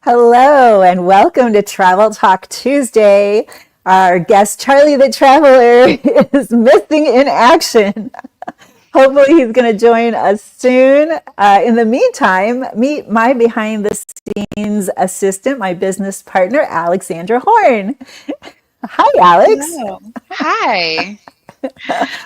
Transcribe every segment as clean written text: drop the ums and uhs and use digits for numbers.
Hello and welcome to Travel Talk Tuesday. Our guest Charlie the Traveler is missing in action. Hopefully he's going to join us soon. In the meantime, meet my behind the scenes assistant, my business partner, Alexandra Horn. Hi, Alex. Hello. Hi.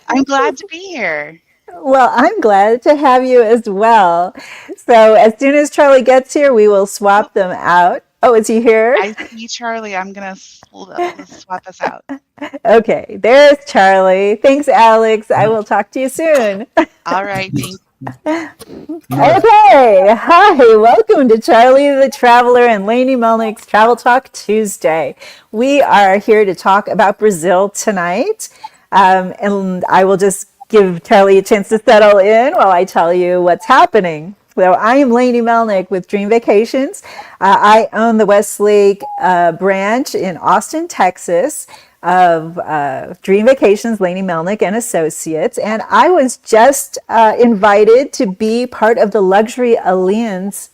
I'm glad to be here. Well, I'm glad to have you as well. So as soon as Charlie gets here, we will Oh, swap them out. Oh, is he here? I see Charlie. I'm gonna swap us out. Okay, there's Charlie. Thanks, Alex. I will talk to you soon. All right. Thank Yeah. Okay, hi, welcome to Charlie the Traveler and Lainey Melnick's Travel Talk Tuesday. We are here to talk about Brazil tonight, and I will just give Charlie a chance to settle in while I tell you what's happening. So I am Lainey Melnick with Dream Vacations. I own the Westlake branch in Austin, Texas of Dream Vacations, Lainey Melnick and Associates. And I was just invited to be part of the Luxury Leaders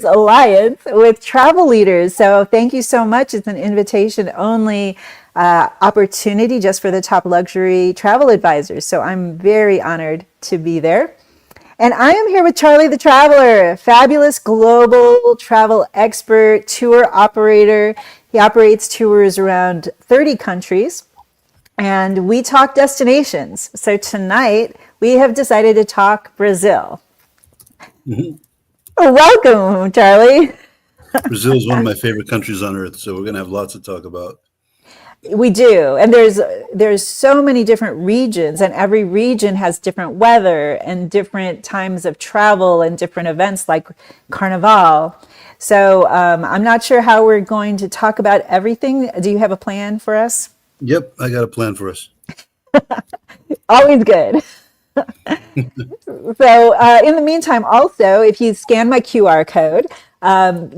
Alliance with travel leaders. So thank you so much. It's an invitation only opportunity just for the top luxury travel advisors. So I'm very honored to be there. And I am here with Charlie the Traveler, fabulous global travel expert, tour operator. He operates tours around 30 countries, and we talk destinations. So tonight we have decided to talk Brazil. Mhm. Welcome, Charlie. Brazil is one of my favorite countries on earth, so we're going to have lots to talk about. We do, and there's so many different regions, and every region has different weather and different times of travel and different events like Carnival. So I'm not sure how we're going to talk about everything. Do you have a plan for us? Yep, I got a plan for us. Always good. So in the meantime, also, if you scan my QR code,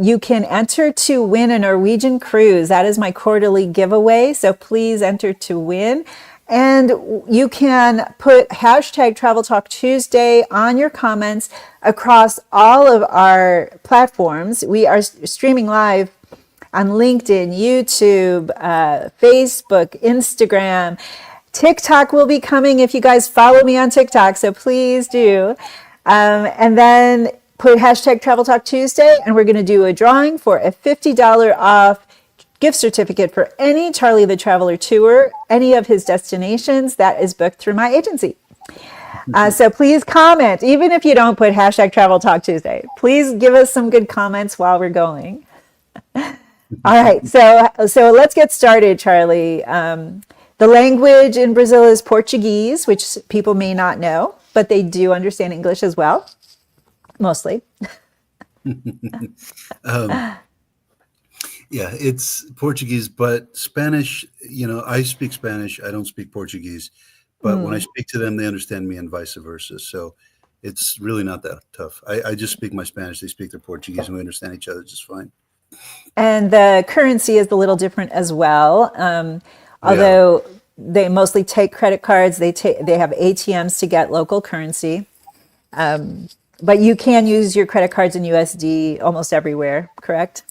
you can enter to win a Norwegian cruise. That is my quarterly giveaway. So please enter to win. And you can put hashtag Travel Talk Tuesday on your comments across all of our platforms. We are streaming live on LinkedIn, YouTube, Facebook, Instagram. TikTok will be coming if you guys follow me on TikTok, so please do. And then put hashtag Travel Talk Tuesday, and we're going to do a drawing for a $50 off gift certificate for any Charlie the Traveler tour, any of his destinations that is booked through my agency. So please comment, even if you don't put hashtag Travel Talk Tuesday. Please give us some good comments while we're going. All right, so let's get started, Charlie. The language in Brazil is Portuguese, which people may not know, but they do understand English as well, mostly. Um, yeah, it's Portuguese, but Spanish, I speak Spanish. I don't speak Portuguese. But when I Mm. speak to them, they understand me and vice versa. So it's really not that tough. I just speak my Spanish. They speak their Portuguese, and we understand each other just fine. And the currency is a little different as well. Yeah. Although they mostly take credit cards, they have ATMs to get local currency. But you can use your credit cards in USD almost everywhere, correct?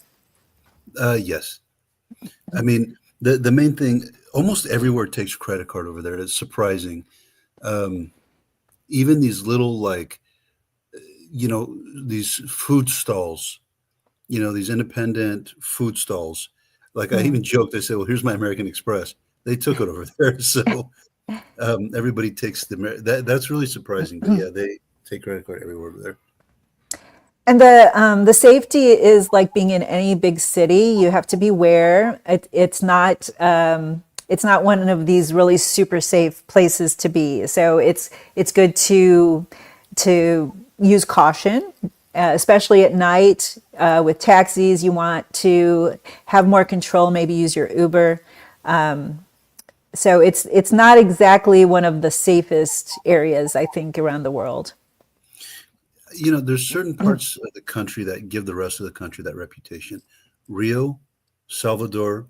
Yes. I mean, the main thing, almost everywhere takes credit card over there. It's surprising. Um, Even these little these food stalls, these independent food stalls. Like I even Mm. joked, I said, "Well, here's my American Express." They took it over there, so everybody takes That's really surprising, but yeah, they take credit card everywhere over there. And the safety is like being in any big city. You have to beware. It's not one of these really super safe places to be. So it's good to use caution, especially at night with taxis. You want to have more control. Maybe use your Uber. So it's not exactly one of the safest areas I think around the world. There's certain parts of the country that give the rest of the country that reputation. Rio, Salvador,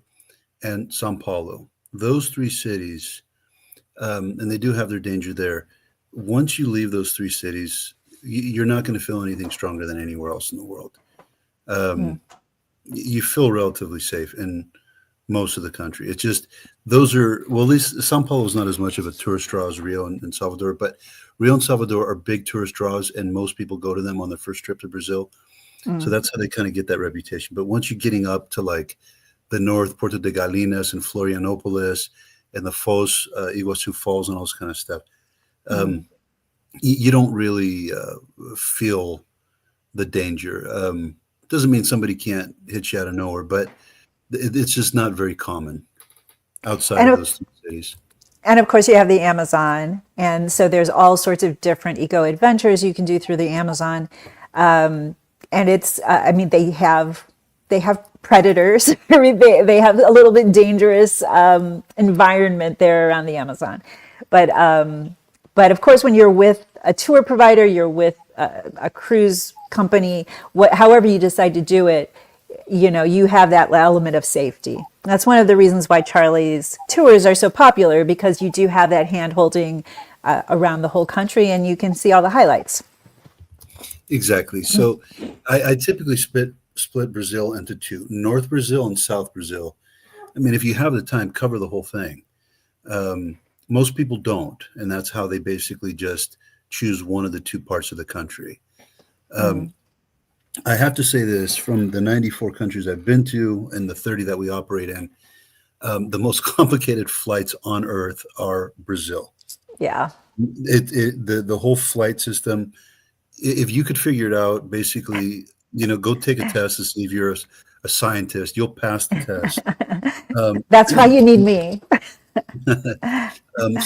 and Sao Paulo. Those three cities, and they do have their danger there. Once you leave those three cities, you're not going to feel anything stronger than anywhere else in the world. um, you feel relatively safe in most of the country. It's just those are well, at least Sao Paulo is not as much of a tourist draw as Rio and Salvador, but Rio and Salvador are big tourist draws, and most people go to them on their first trip to Brazil. So Mm. that's how they kind of get that reputation. But once you're getting up to like the north, Porto de Galinas and Florianopolis, and the Foz, Iguazu Falls, and all this kind of stuff, Mm. um, you don't really feel the danger. Doesn't mean somebody can't hit you out of nowhere, but it's just not very common outside And of of, those three cities. and of course, you have the Amazon. And so there's all sorts of different eco adventures you can do through the Amazon. And it's, I mean, they have predators. I mean, they have a little bit dangerous environment there around the Amazon. But of course, when you're with a tour provider, you're with a cruise company, however you decide to do it, you have that element of safety. That's one of the reasons why Charlie's tours are so popular, because you do have that hand holding around the whole country and you can see all the highlights. Exactly. So I typically split Brazil into two: North Brazil and South Brazil. I mean, if you have the time, cover the whole thing. Most people don't, and that's how they basically just choose one of the two parts of the country. Um, Mm. I have to say this: from the 94 countries I've been to and the 30 that we operate in, the most complicated flights on earth are Brazil. Yeah. The whole flight system. If you could figure it out, basically, go take a test to see if you're a scientist. You'll pass the test. Um, That's why you need me.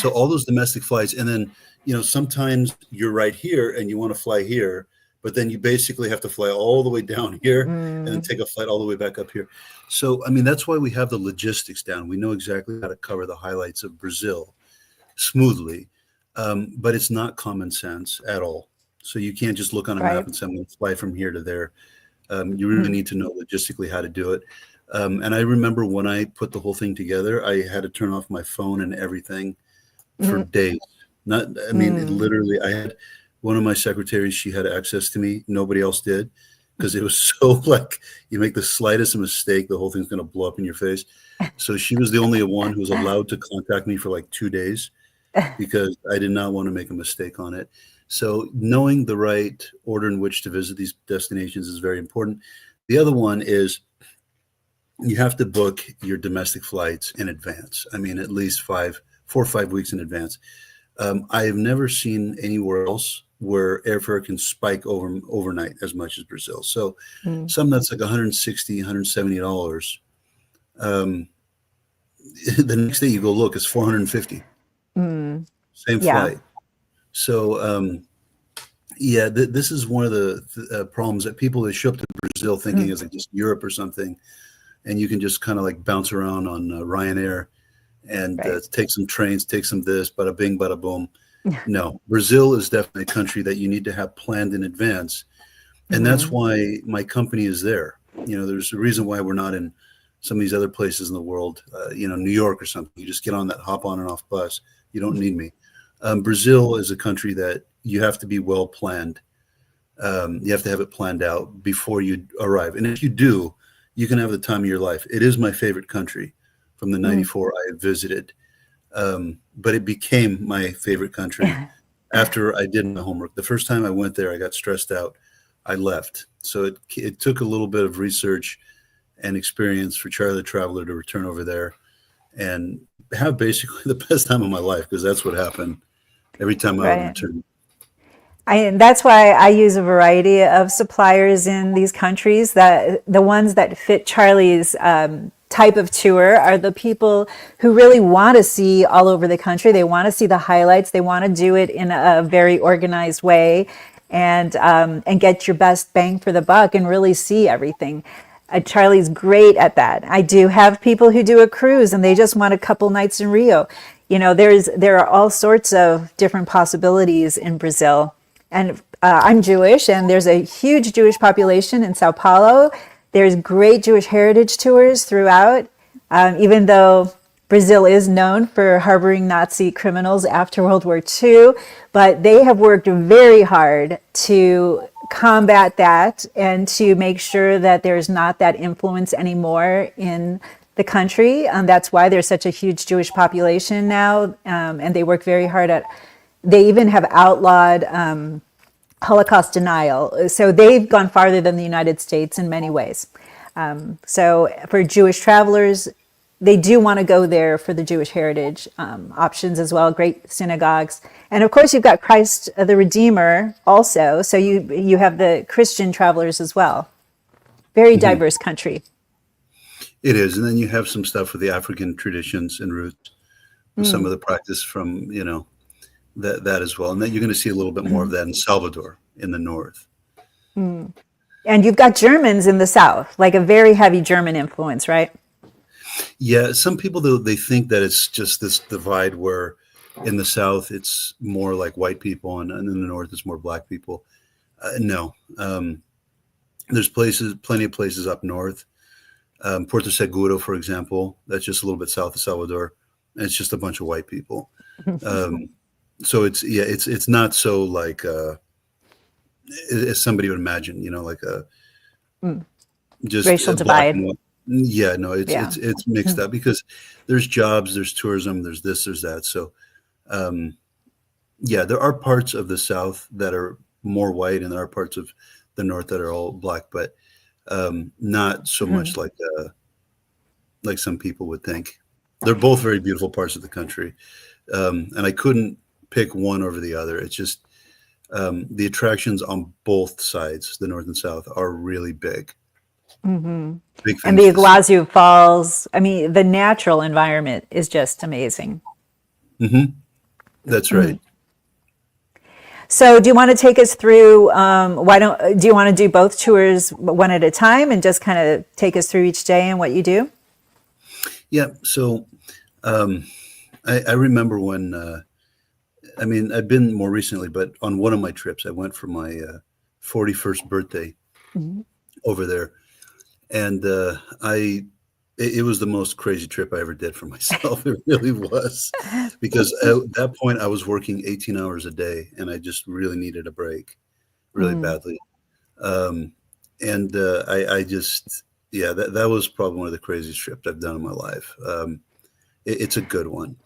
so all those domestic flights, and then sometimes you're right here and you want to fly here, but then you basically have to fly all the way down here and then Mm. take a flight all the way back up here. So I mean that's why we have the logistics down. We know exactly how to cover the highlights of Brazil smoothly, but it's not common sense at all. So you can't just look on a map Right. and say I'm going to fly from here to there. You really Mm. need to know logistically how to do it. And I remember when I put the whole thing together, I had to turn off my phone and everything for Mm. days. Not, I mean, it Mm. literally, I had one of my secretaries, she had access to me. Nobody else did because it was so like you make the slightest mistake, the whole thing's going to blow up in your face. So she was the only one who was allowed to contact me for like 2 days because I did not want to make a mistake on it. So knowing the right order in which to visit these destinations is very important. The other one is you have to book your domestic flights in advance. I mean, at least 4 or 5 weeks in advance. I have never seen anywhere else where airfare can spike overnight as much as Brazil. So Mm. some that's like 160, $170. Um, the next day you go look, it's 450. Mm. Same Yeah. flight. So yeah, this is one of the problems that people that show up to Brazil thinking Mm. it's like just Europe or something, and you can just kind of like bounce around on Ryanair and Right. take some trains, take some this, bada bing, bada boom. No, Brazil is definitely a country that you need to have planned in advance, and that's Mm. why my company is there. There's a reason why we're not in some of these other places in the world. New York or something. You just get on that hop on and off bus. You don't need me. Brazil is a country that you have to be well planned. You have to have it planned out before you arrive. And if you do, you can have the time of your life. It is my favorite country from the Mm. 94 I had visited. But it became my favorite country after I did my homework. The first time I went there, I got stressed out. I left. So it took a little bit of research and experience for Charlie the Traveler to return over there and have basically the best time of my life, because that's what happened every time I would Right. return. That's why I use a variety of suppliers in these countries. That the ones that fit Charlie's type of tour are the people who really want to see all over the country. They want to see the highlights. They want to do it in a very organized way, and get your best bang for the buck and really see everything. Charlie's great at that. I do have people who do a cruise and they just want a couple nights in Rio. There are all sorts of different possibilities in Brazil. And I'm Jewish, and there's a huge Jewish population in Sao Paulo. There's great Jewish heritage tours throughout, even though Brazil is known for harboring Nazi criminals after World War II. But they have worked very hard to combat that and to make sure that there's not that influence anymore in the country. That's why there's such a huge Jewish population now, and they work very hard at. They even have outlawed Holocaust denial. So they've gone farther than the United States in many ways. So for Jewish travelers, they do want to go there for the Jewish heritage options as well. Great synagogues, and of course you've got Christ the Redeemer also. So you have the Christian travelers as well. Very diverse country. It is, and then you have some stuff with the African traditions and roots, some of the practice from that as well, and then you're going to see a little bit more of that in Salvador in the north. And you've got Germans in the south, like a very heavy German influence, right? Yeah, some people though they think that it's just this divide where in the south it's more like white people and in the north it's more black people. No, there's plenty of places up north. Puerto Seguro, for example, that's just a little bit south of Salvador, and it's just a bunch of white people. So it's not so like as somebody would imagine, like a just racial divide. Yeah, no, it's mixed up because there's jobs, there's tourism, there's this, there's that. So, there are parts of the South that are more white, and there are parts of the North that are all black, but not so much like some people would think. They're both very beautiful parts of the country, and I couldn't pick one over the other. It's just the attractions on both sides, the North and South, are really big. Big And the Iguazu Falls, I mean, the natural environment is just amazing. That's right. So do you want to take us through, do you want to do both tours one at a time and just kind of take us through each day and what you do? Yeah. So I remember when, I've been more recently, but on one of my trips, I went for my 41st birthday over there. And it was the most crazy trip I ever did for myself. It really was, because at that point I was working 18 hours a day, and I just really needed a break, really badly. I just, that was probably one of the craziest trips I've done in my life. It's a good one.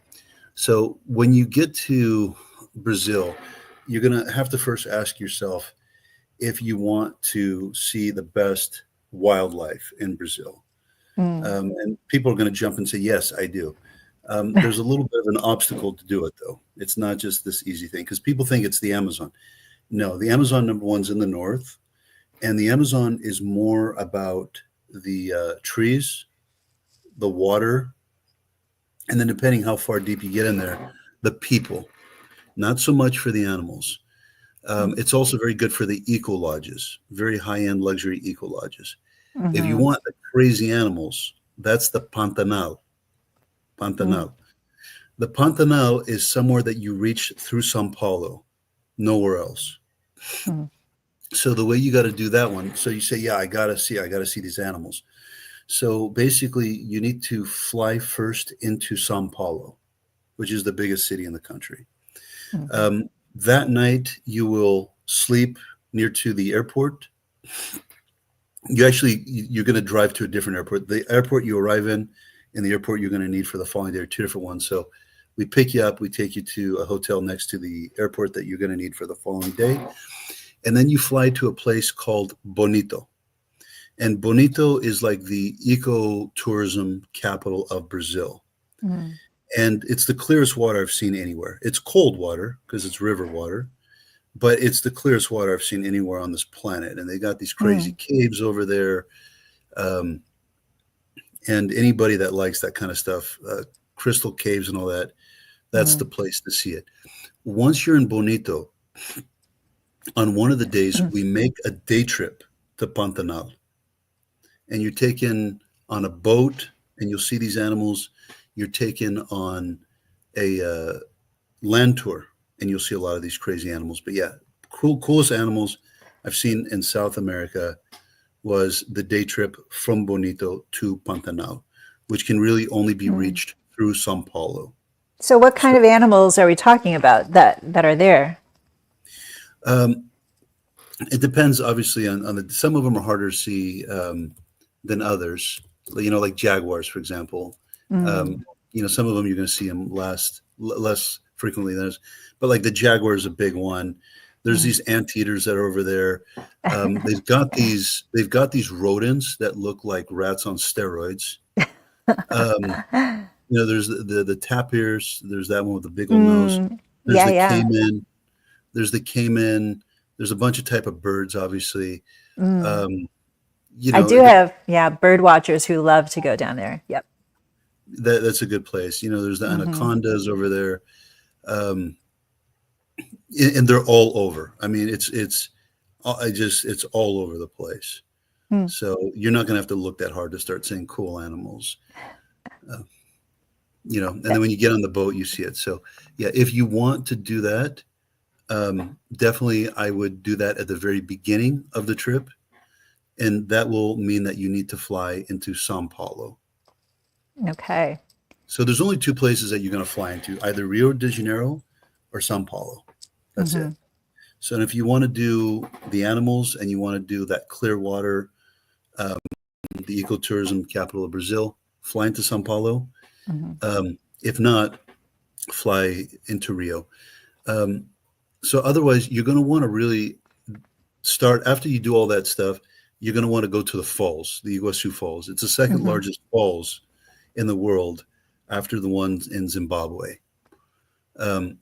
So when you get to Brazil, you're gonna have to first ask yourself if you want to see the best wildlife in Brazil. And people are going to jump and say, yes, I do. There's a little bit of an obstacle to do it, though. It's not just this easy thing, because people think it's the Amazon. No, the Amazon, number one's in the north, and the Amazon is more about the trees, the water, and then depending how far deep you get in there, the people. Not so much for the animals. It's also very good for the eco lodges, very high-end luxury eco lodges. If you want the crazy animals, that's the Pantanal. The Pantanal is somewhere that you reach through São Paulo, nowhere else. So the way you got to do that one, so you say, I got to see these animals. So basically you need to fly first into São Paulo, which is the biggest city in the country. That night you will sleep near to the airport. You're going to drive to a different airport. The airport you arrive in and the airport you're going to need for the following day are two different ones. So we pick you up, we take you to a hotel next to the airport that you're going to need for the following day. And then you fly to a place called Bonito. And Bonito is like the eco-tourism capital of Brazil. And it's the clearest water I've seen anywhere. It's cold water because it's river water, but it's the clearest water I've seen anywhere on this planet. And they got these crazy caves over there. And anybody that likes that kind of stuff, crystal caves and all that, that's the place to see it. Once you're in Bonito, on one of the days, we make a day trip to Pantanal. And you're taken on a boat, and you'll see these animals. You're taken on a land tour, and you'll see a lot of these crazy animals. But coolest animals I've seen in South America was the day trip from Bonito to Pantanal, which can really only be reached through São Paulo. So what kind of animals are we talking about that are there? It depends, obviously, on the. Some of them are harder to see than others. Like jaguars, for example. Mm, Um, some of them you're going to see them less frequently than others. But like the jaguar is a big one. There's mm. these anteaters that are over there. They've got these rodents that look like rats on steroids. Um, there's the tapirs. There's that one with the big old nose. Mm, There's yeah, the yeah. caiman. There's the caiman. There's a bunch of type of birds, obviously. Mm. Um, I do have, yeah, bird watchers who love to go down there. Yep. that's a good place. There's the Hmm. anacondas over there, um, and they're all over. I mean, it's all over the place. Hmm. So you're not going to have to look that hard to start seeing cool animals. Uh, and then when you get on the boat, you see it. So yeah, if you want to do that, definitely I would do that at the very beginning of the trip, and that will mean that you need to fly into Sao Paulo. Okay. So there's only two places that you're going to fly into, either Rio de Janeiro or Sao Paulo. That's Hmm. it. So if you want to do the animals and you want to do that clear water, um, the ecotourism capital of Brazil, fly into Sao Paulo. Hmm. If not, fly into Rio. Um, so otherwise, you're going to want to really start after you do all that stuff. You're going to want to go to the falls, the Iguazu Falls. It's the second Hmm. largest falls in the world after the ones in Zimbabwe. Um,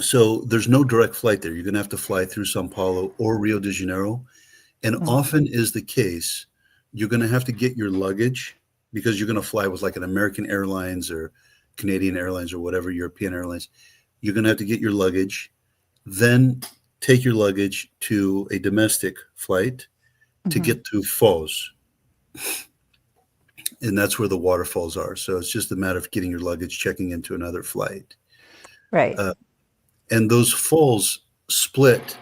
so there's no direct flight there. You're going to have to fly through Sao Paulo or Rio de Janeiro. And often is the case, you're going to have to get your luggage because you're going to fly with like an American Airlines or Canadian Airlines or whatever, European Airlines. You're going to have to get your luggage, then take your luggage to a domestic flight to Hmm. get to Foz. And that's where the waterfalls are. So it's just a matter of getting your luggage, checking into another flight. Right. Uh, and those falls split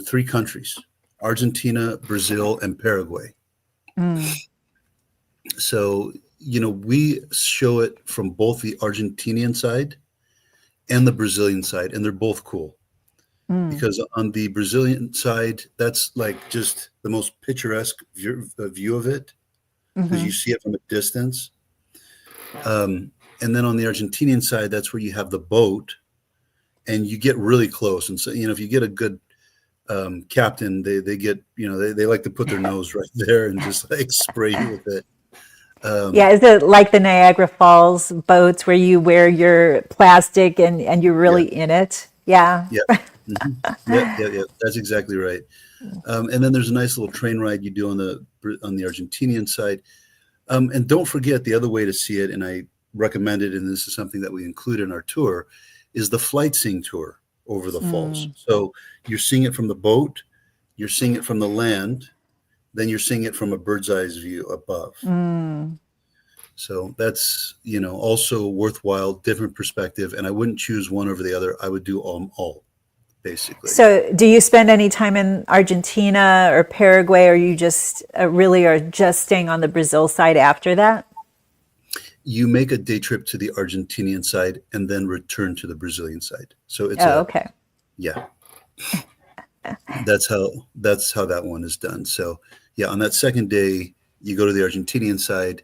three countries: Argentina, Brazil, and Paraguay. Mm, So, we show it from both the Argentinian side and the Brazilian side, and they're both cool. mm, Because on the Brazilian side, that's like just the most picturesque view of it because you hmm. see it from a distance. And then on the Argentinian side, that's where you have the boat and you get really close. And so, if you get a good captain, they get, they like to put their nose right there and just like spray you with it. Yeah, Um, is it like the Niagara Falls boats where you wear your plastic and you're yeah, really in it? Yeah. yeah. Yeah. That's exactly right. And then there's a nice little train ride you do on the Argentinian side. And don't forget the other way to see it, and I recommend it, and this is something that we include in our tour, is the flight seeing tour over the falls. Mm, So you're seeing it from the boat, you're seeing it from the land, then you're seeing it from a bird's eye view above. mm. So that's, also worthwhile, different perspective. And I wouldn't choose one over the other. I would do all basically. So, do you spend any time in Argentina or Paraguay, or you just really are just staying on the Brazil side after that? You make a day trip to the Argentinian side and then return to the Brazilian side. So Oh, okay. yeah, that's how that one is done. So yeah, on that second day, you go to the Argentinian side.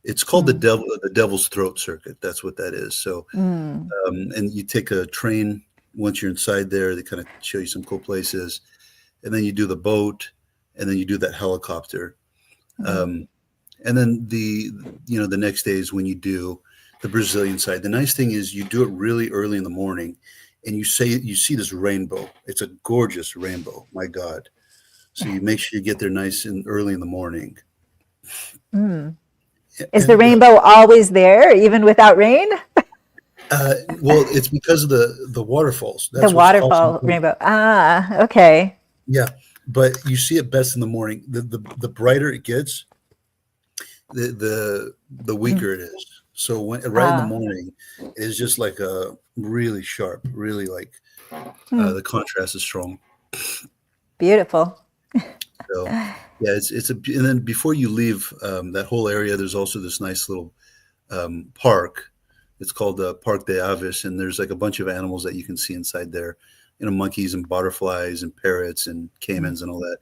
It's called Mm, the Devil's Throat Circuit. That's what that is. So, mm, and you take a train once you're inside there. They kind of show you some cool places, and then you do the boat, and then you do that helicopter. mm. Um, and then the next day is when you do the Brazilian side. The nice thing is you do it really early in the morning, and you see this rainbow. It's a gorgeous rainbow. My God! So you make sure you get there nice and early in the morning. Mm. Is the And rainbow always there, even without rain? well, it's because of the waterfalls. The That's what's awesome. waterfall rainbow. Ah, okay. Yeah, but you see it best in the morning. The brighter it gets, the Mm. weaker it is. So when right in the Ah, morning, it's just like a really sharp, really like hmm. the contrast is strong. Beautiful. So yeah, and then before you leave that whole area, there's also this nice little park. It's called the Park de Aves, and there's like a bunch of animals that you can see inside there. monkeys and butterflies and parrots and caimans and all that.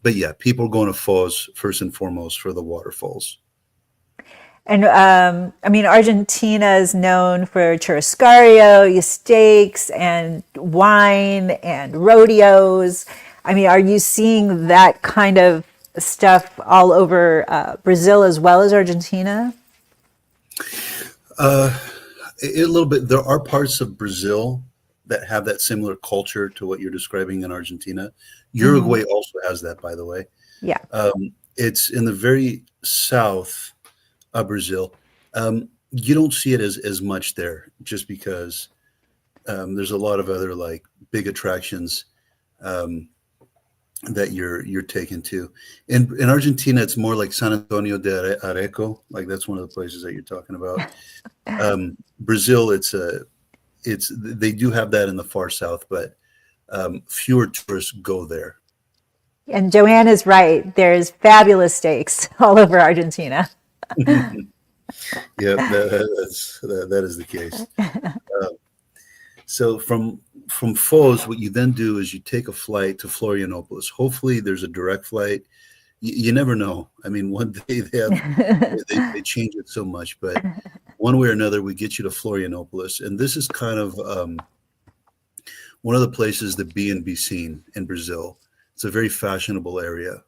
But yeah, people are going to Foz first and foremost for the waterfalls. And I mean, Argentina is known for churrascario, steaks, and wine and rodeos. I mean, are you seeing that kind of stuff all over Brazil as well as Argentina? A little bit. There are parts of Brazil that have that similar culture to what you're describing in Argentina. Uruguay also has that, by the way. Yeah. It's in the very south of Brazil. You don't see it as much there, just because there's a lot of other like big attractions that you're taken to. In Argentina, it's more like San Antonio de Areco, like that's one of the places that you're talking about. Brazil, they do have that in the far south, but fewer tourists go there. And Joanne is right. There's fabulous steaks all over Argentina. Yeah, that is the case. So from Foz, what you then do is you take a flight to Florianopolis. Hopefully, there's a direct flight. You never know. I mean, one day they change it so much, but one way or another, we get you to Florianopolis, and this is kind of one of the places to be and be seen in Brazil. It's a very fashionable area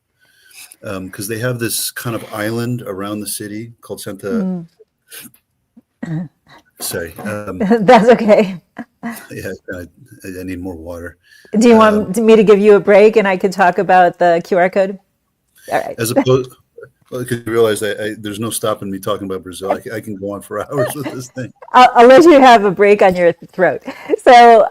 because they have this kind of island around the city called Santa. Sorry. That's okay. Yeah, I need more water. Do you want me to give you a break and I can talk about the QR code? All right. As opposed, because you realize there's no stopping me talking about Brazil. I can go on for hours with this thing. I'll let you have a break on your throat. So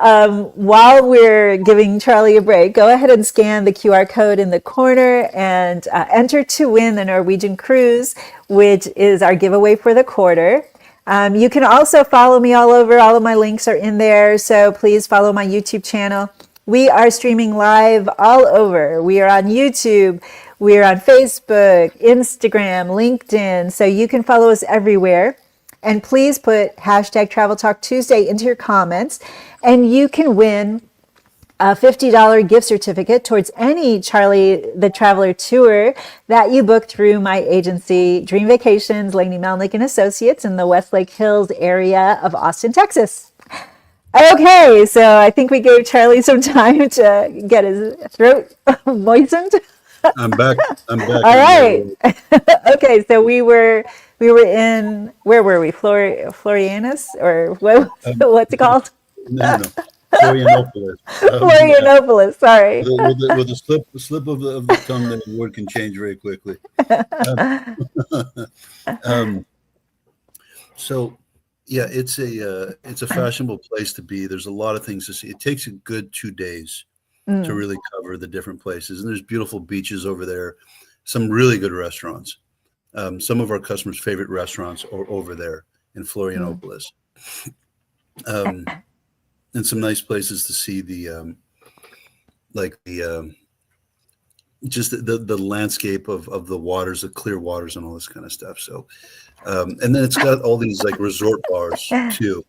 while we're giving Charlie a break, go ahead and scan the QR code in the corner and enter to win the Norwegian cruise, which is our giveaway for the quarter. You can also follow me all over. All of my links are in there. So please follow my YouTube channel. We are streaming live all over. We are on YouTube. We are on Facebook, Instagram, LinkedIn. So you can follow us everywhere. And please put hashtag Travel Talk Tuesday into your comments. And you can win a $50 gift certificate towards any Charlie the Traveler tour that you book through my agency, Dream Vacations, Laney Melnick and Associates in the Westlake Hills area of Austin, Texas. Okay, so I think we gave Charlie some time to get his throat moistened. I'm back. All right. Okay, so we were in, where were we? Florianus, or what's it called? No. Florianopolis. Florianopolis, sorry. With a slip of the tongue, then the word can change very quickly. So, yeah, it's a fashionable place to be. There's a lot of things to see. It takes a good 2 days to really cover the different places, and there's beautiful beaches over there. Some really good restaurants. Some of our customers' favorite restaurants are over there in Florianopolis. And some nice places to see just the landscape of the waters, the clear waters and all this kind of stuff. So, and then it's got all these like resort bars too.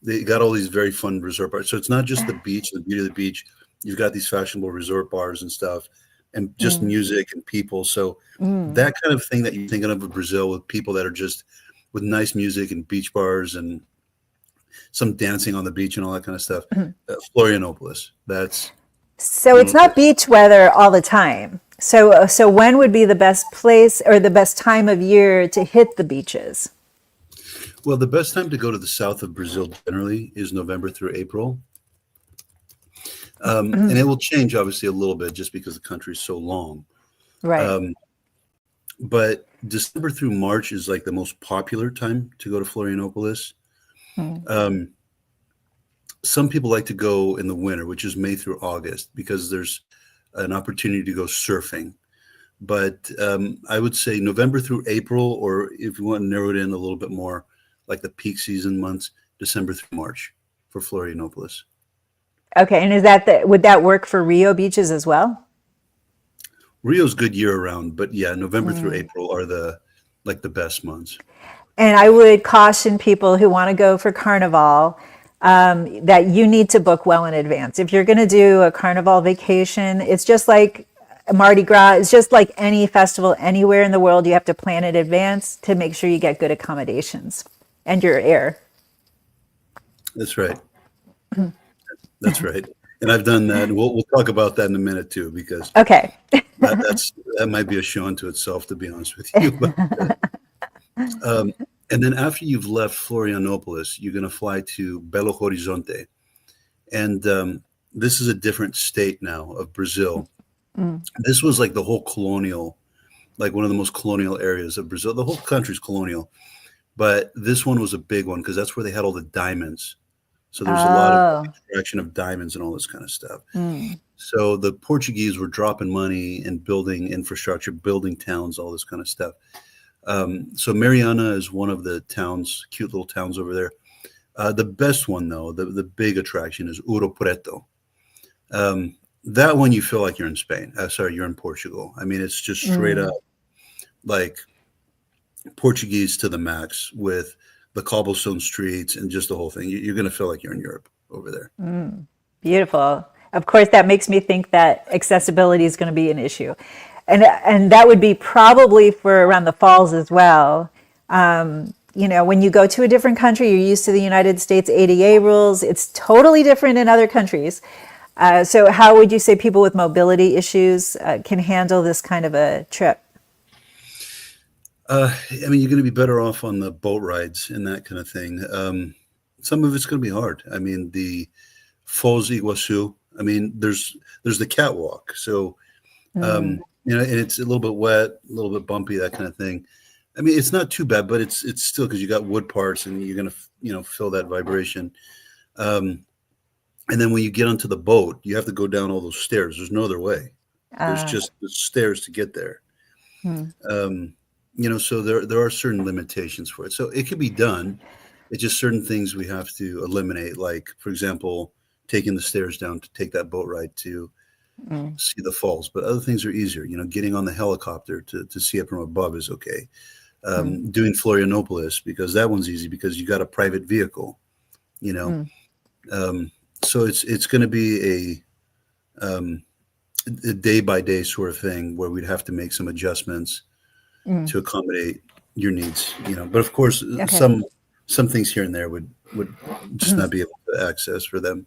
They got all these very fun resort bars. So it's not just the beach, the beauty of the beach. You've got these fashionable resort bars and stuff, and just music and people. So that kind of thing that you're thinking of in Brazil, with people that are just with nice music and beach bars and some dancing on the beach and all that kind of stuff. Florianopolis. So it's not beach weather all the time. So when would be the best place or the best time of year to hit the beaches? Well, the best time to go to the south of Brazil generally is November through April. And it will change obviously a little bit just because the country is so long. Right. But December through March is like the most popular time to go to Florianopolis. Some people like to go in the winter, which is May through August, because there's an opportunity to go surfing. But I would say November through April, or if you want to narrow it in a little bit more, like the peak season months, December through March for Florianopolis. Okay, and would that work for Rio beaches as well? Rio's good year round, but yeah, November through April are the best months. And I would caution people who want to go for Carnival, that you need to book well in advance. If you're going to do a carnival vacation, it's just like Mardi Gras. It's just like any festival anywhere in the world. You have to plan in advance to make sure you get good accommodations and your air. That's right. That's right. And I've done that. And we'll talk about that in a minute too, because Okay. that might be a show unto itself, to be honest with you. And then after you've left Florianopolis, you're going to fly to Belo Horizonte. And this is a different state now of Brazil. This was like the whole colonial, like one of the most colonial areas of Brazil. The whole country's colonial. But this one was a big one because that's where they had all the diamonds. So there's a lot of extraction of diamonds and all this kind of stuff. So the Portuguese were dropping money and building infrastructure, building towns, all this kind of stuff. So Mariana is one of the towns, cute little towns over there. The best one, though, the big attraction is Ouro Preto. That one you feel like you're in Spain. Sorry, you're in Portugal. I mean, it's just straight up like Portuguese to the max with the cobblestone streets and just the whole thing. You're going to feel like you're in Europe over there. Beautiful. Of course, that makes me think that accessibility is going to be an issue. And that would be probably for around the falls as well. You know, when you go to a different country, you're used to the United States ADA rules. It's totally different in other countries. So how would you say people with mobility issues can handle this kind of a trip? I mean, you're going to be better off on the boat rides and that kind of thing. Some of it's going to be hard. I mean, the Foz Iguazu, I mean, there's the catwalk. So, you know, and it's a little bit wet, a little bit bumpy, that kind of thing. I mean, it's not too bad, but it's still, because you got wood parts and you're going to, you know, feel that vibration. And then when you get onto the boat, you have to go down all those stairs. There's no other way. There's just the stairs to get there. You know, so there are certain limitations for it. So it could be done. It's just certain things we have to eliminate. Like, for example, taking the stairs down to take that boat ride to see the falls. But other things are easier. You know, getting on the helicopter to see it from above is okay. Doing Florianopolis, because that one's easy because you got a private vehicle, you know. So it's going to be a day by day sort of thing where we'd have to make some adjustments to accommodate your needs, you know. But of course, some things here and there would just not be able to access for them.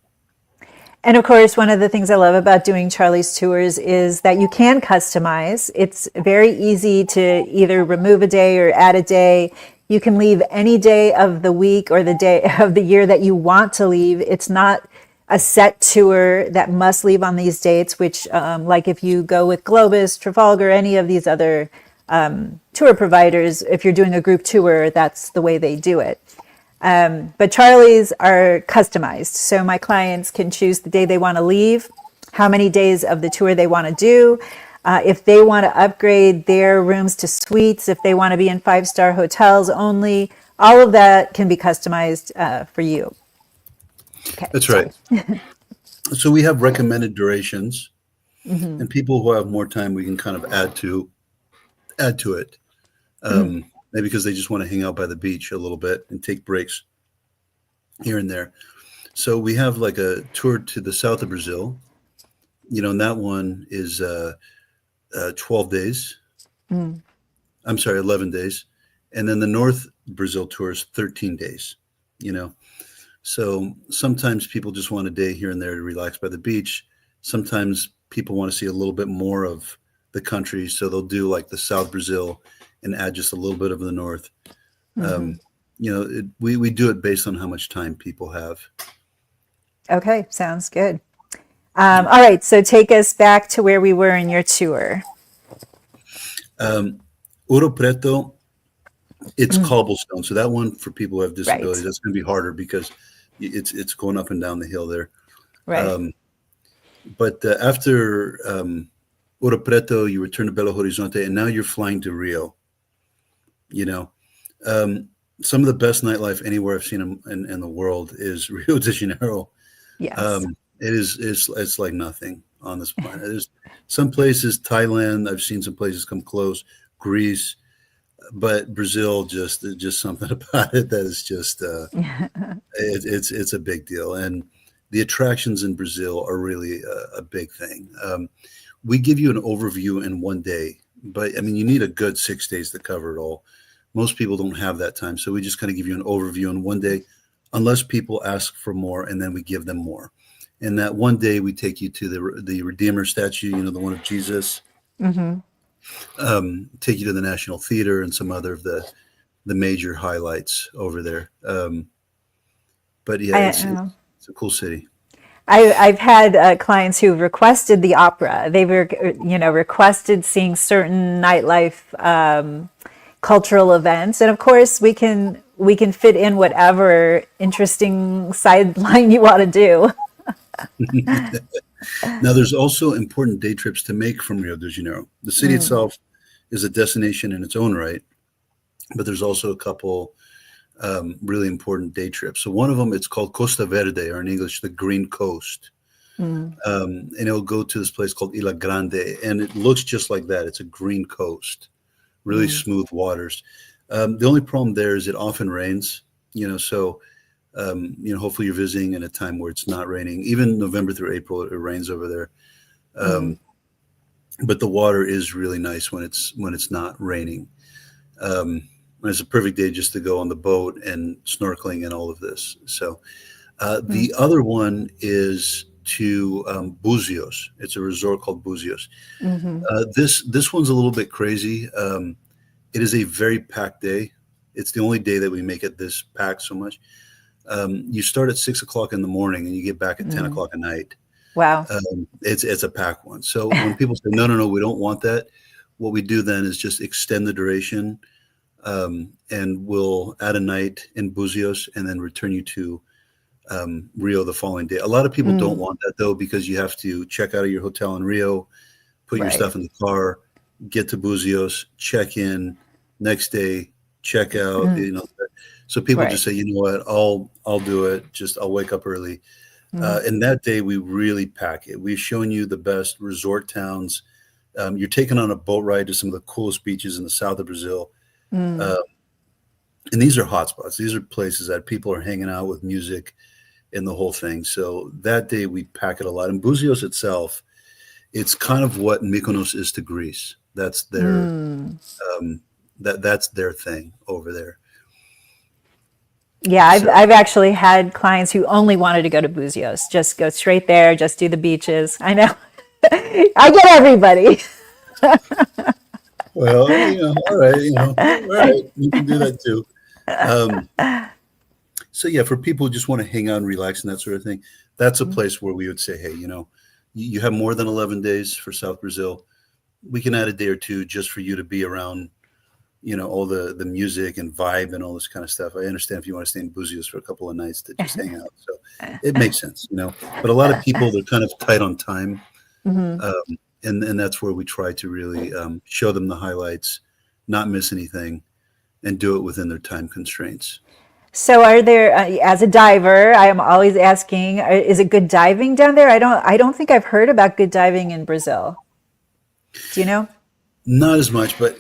And of course, one of the things I love about doing Charlie's tours is that you can customize. It's very easy to either remove a day or add a day. You can leave any day of the week or the day of the year that you want to leave. It's not a set tour that must leave on these dates, which like if you go with Globus, Trafalgar, any of these other tour providers, if you're doing a group tour, that's the way they do it. But Charlie's are customized. So my clients can choose the day they want to leave, how many days of the tour they want to do, if they want to upgrade their rooms to suites, if they want to be in 5-star hotels only, all of that can be customized for you. Okay, that's right. So we have recommended durations, and people who have more time, we can kind of add to it. Maybe because they just want to hang out by the beach a little bit and take breaks here and there. So we have like a tour to the south of Brazil, you know, and that one is 12 days. I'm sorry, 11 days. And then the North Brazil tour is 13 days, you know. So sometimes people just want a day here and there to relax by the beach. Sometimes people want to see a little bit more of the country. So they'll do like the South Brazil and add just a little bit of the North. You know, we do it based on how much time people have. Okay, sounds good. All right, so take us back to where we were in your tour. Ouro Preto, it's cobblestone. So that one for people who have disabilities, that's going to be harder because it's going up and down the hill there. Right. But after Ouro Preto, you return to Belo Horizonte, and now you're flying to Rio. You know, some of the best nightlife anywhere I've seen in the world is Rio de Janeiro. Yes. It's like nothing on this planet. There's some places, Thailand, I've seen some places come close, Greece. but Brazil just something about it that is just it's a big deal, and the attractions in Brazil are really a big thing. We give you an overview in one day, but I mean you need a good 6 days to cover it all. Most people don't have that time, so we just kind of give you an overview in one day, unless people ask for more, and then we give them more. And that one day we take you to the Redeemer statue, the one of Jesus. Hmm. Take you to the National Theater and some other of the major highlights over there. But yeah, it's a cool city. I've had clients who requested the opera. They were, requested seeing certain nightlife cultural events, and of course we can fit in whatever interesting sideline you want to do. Now, there's also important day trips to make from Rio de Janeiro. The city itself is a destination in its own right, but there's also a couple really important day trips. So one of them, it's called Costa Verde, or in English, the Green Coast. And it'll go to this place called Ilha Grande, and it looks just like that. It's a green coast, really smooth waters. The only problem there is it often rains, so hopefully you're visiting in a time where it's not raining. Even November through April, it rains over there. But the water is really nice when it's not raining. It's a perfect day just to go on the boat and snorkeling and all of this. So the other one is to Buzios. It's a resort called Buzios. This one's a little bit crazy. It is a very packed day. It's the only day that we make it this packed so much. You start at 6 o'clock in the morning and you get back at 10 o'clock at night. Wow. It's a packed one. So when people say, no, we don't want that, what we do then is just extend the duration, and we'll add a night in Buzios and then return you to Rio the following day. A lot of people don't want that, though, because you have to check out of your hotel in Rio, put your stuff in the car, get to Buzios, check in, next day, check out, So people just say, you know what, I'll do it. I'll wake up early. And that day we really pack it. We've shown you the best resort towns. You're taken on a boat ride to some of the coolest beaches in the south of Brazil. And these are hotspots. These are places that people are hanging out with music and the whole thing. So that day we pack it a lot. And Buzios itself, it's kind of what Mykonos is to Greece. That's their that's their thing over there. Yeah, I've actually had clients who only wanted to go to Buzios, just go straight there, just do the beaches. I know. I get everybody. Well, all right, you can do that too. So yeah, for people who just want to hang out and relax and that sort of thing, that's a place where we would say, hey, you have more than 11 days for South Brazil. We can add a day or two just for you to be around, all the music and vibe and all this kind of stuff. I understand if you want to stay in Buzios for a couple of nights to just hang out. So it makes sense, But a lot of people, they're kind of tight on time. And that's where we try to really show them the highlights, not miss anything, and do it within their time constraints. So are there, as a diver, I am always asking, is it good diving down there? I don't think I've heard about good diving in Brazil. Do you know? Not as much, but